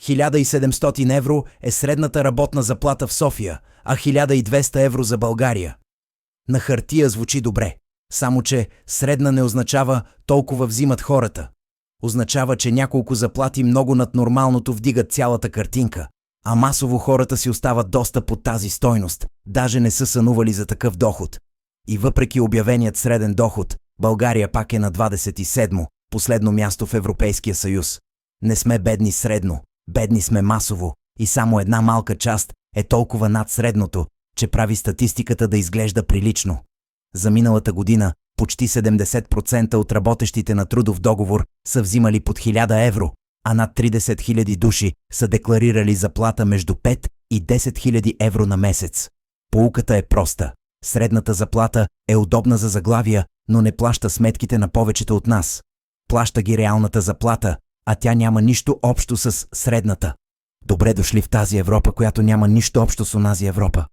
1700 евро е средната работна заплата в София, а 1200 евро за България. На хартия звучи добре, само че средна не означава толкова взимат хората. Означава, че няколко заплати много над нормалното вдигат цялата картинка, а масово хората си остават доста под тази стойност, даже не са сънували за такъв доход. И въпреки обявеният среден доход, България пак е на 27-мо, последно място в Европейския съюз. Не сме бедни средно, бедни сме масово и само една малка част е толкова над средното, че прави статистиката да изглежда прилично. За миналата година почти 70% от работещите на трудов договор са взимали под 1000 евро, а над 30 000 души са декларирали заплата между 5 и 10 000 евро на месец. Поуката е проста. Средната заплата е удобна за заглавия, но не плаща сметките на повечето от нас. Плаща ги реалната заплата, а тя няма нищо общо с средната. Добре дошли в тази Европа, която няма нищо общо с онази Европа.